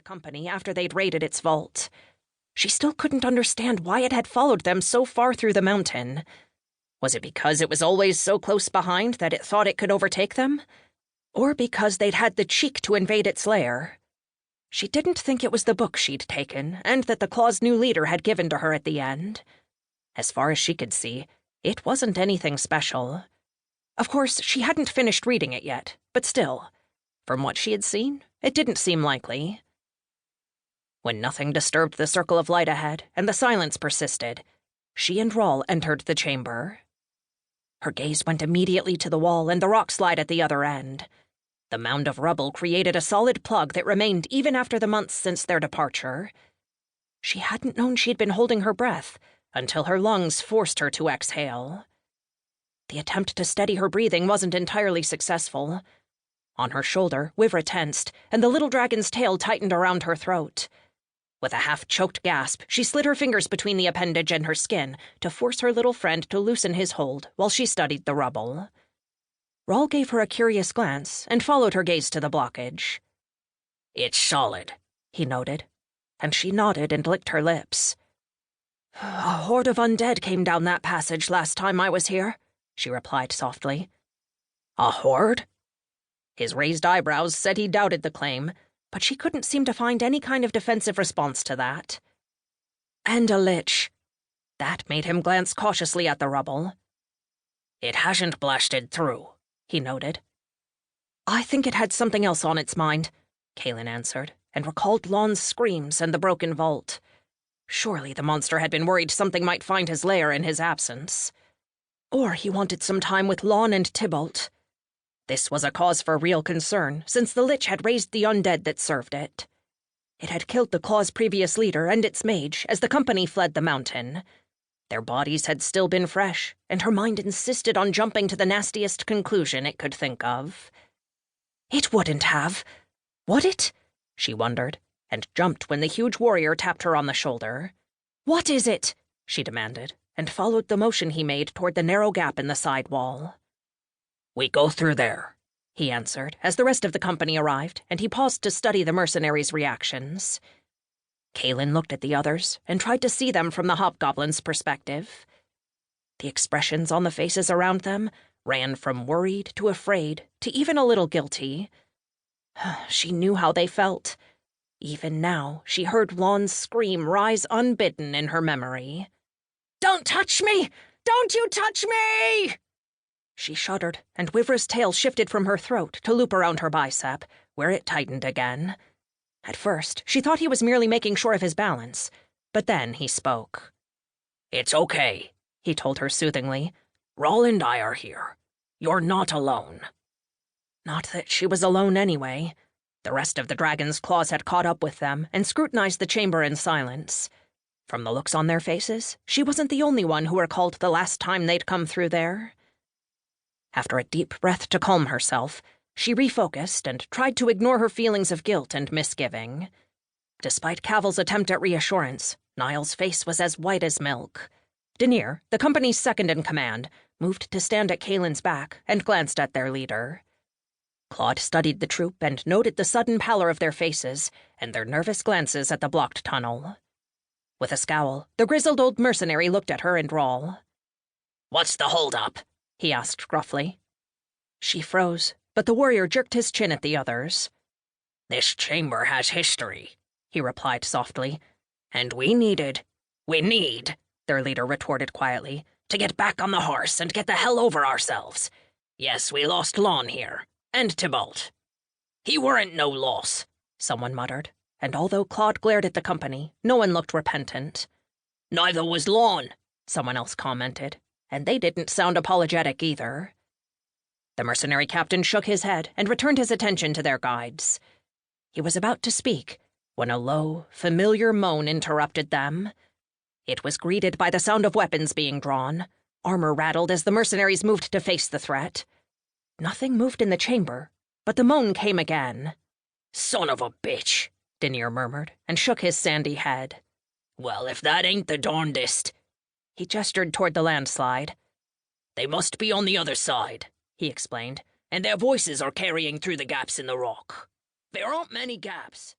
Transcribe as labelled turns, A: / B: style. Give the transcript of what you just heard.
A: company after they'd raided its vault. She still couldn't understand why it had followed them so far through the mountain. Was it because it was always so close behind that it thought it could overtake them? Or because they'd had the cheek to invade its lair? She didn't think it was the book she'd taken, and that the Claw's new leader had given to her at the end. As far as she could see, it wasn't anything special. Of course, she hadn't finished reading it yet, but still, from what she had seen, it didn't seem likely. When nothing disturbed the circle of light ahead, and the silence persisted, she and Rawl entered the chamber. Her gaze went immediately to the wall and the rock slide at the other end. The mound of rubble created a solid plug that remained even after the months since their departure. She hadn't known she'd been holding her breath until her lungs forced her to exhale. The attempt to steady her breathing wasn't entirely successful. On her shoulder, Wivra tensed, and the little dragon's tail tightened around her throat. With a half-choked gasp, she slid her fingers between the appendage and her skin to force her little friend to loosen his hold while she studied the rubble. Rawl gave her a curious glance and followed her gaze to the blockage.
B: "It's solid,"
A: he noted, and she nodded and licked her lips. "A horde of undead came down that passage last time I was here," she replied softly.
B: "A horde?"
A: His raised eyebrows said he doubted the claim, but she couldn't seem to find any kind of defensive response to that. "And a lich." That made him glance cautiously at the rubble.
B: "It hasn't blasted through,"
A: he noted. "I think it had something else on its mind," Kaylin answered, and recalled Lon's screams and the broken vault. Surely the monster had been worried something might find his lair in his absence. Or he wanted some time with Lon and Tybalt. This was a cause for real concern, since the lich had raised the undead that served it. It had killed the Claw's previous leader and its mage as the company fled the mountain. Their bodies had still been fresh, and her mind insisted on jumping to the nastiest conclusion it could think of. It wouldn't have. Would it? She wondered, and jumped when the huge warrior tapped her on the shoulder. "What is it?" she demanded, and followed the motion he made toward the narrow gap in the side wall.
B: "We go through there,"
A: he answered, as the rest of the company arrived, and he paused to study the mercenaries' reactions. Kaylin looked at the others and tried to see them from the hobgoblin's perspective. The expressions on the faces around them ran from worried to afraid to even a little guilty. She knew how they felt. Even now, she heard Lon's scream rise unbidden in her memory. "Don't touch me! Don't you touch me!" She shuddered, and Wivra's tail shifted from her throat to loop around her bicep, where it tightened again. At first, she thought he was merely making sure of his balance, but then he spoke.
B: "It's okay,"
A: he told her soothingly.
B: "Rawl and I are here. You're not alone."
A: Not that she was alone anyway. The rest of the dragon's claws had caught up with them and scrutinized the chamber in silence. From the looks on their faces, she wasn't the only one who recalled the last time they'd come through there. After a deep breath to calm herself, she refocused and tried to ignore her feelings of guilt and misgiving. Despite Cavill's attempt at reassurance, Niall's face was as white as milk. Denier, the company's second-in-command, moved to stand at Kaylin's back and glanced at their leader. Claude studied the troop and noted the sudden pallor of their faces and their nervous glances at the blocked tunnel. With a scowl, the grizzled old mercenary looked at her and Rawl.
B: "What's the hold-up?"
A: he asked gruffly. She froze, but the warrior jerked his chin at the others.
B: "This chamber has history,"
A: he replied softly.
B: "And we need," their leader retorted quietly, "to get back on the horse and get the hell over ourselves. Yes, we lost Lon here, and Tybalt." "He weren't no loss,"
A: someone muttered, and although Claude glared at the company, no one looked repentant.
B: "Neither was Lon,"
A: someone else commented, and they didn't sound apologetic either. The mercenary captain shook his head and returned his attention to their guides. He was about to speak when a low, familiar moan interrupted them. It was greeted by the sound of weapons being drawn. Armor rattled as the mercenaries moved to face the threat. Nothing moved in the chamber, but the moan came again.
B: "Son of a bitch,"
A: Denier murmured, and shook his sandy head.
B: "Well, if that ain't the darndest."
A: He gestured toward the landslide.
B: "They must be on the other side," he explained, "and their voices are carrying through the gaps in the rock. There aren't many gaps,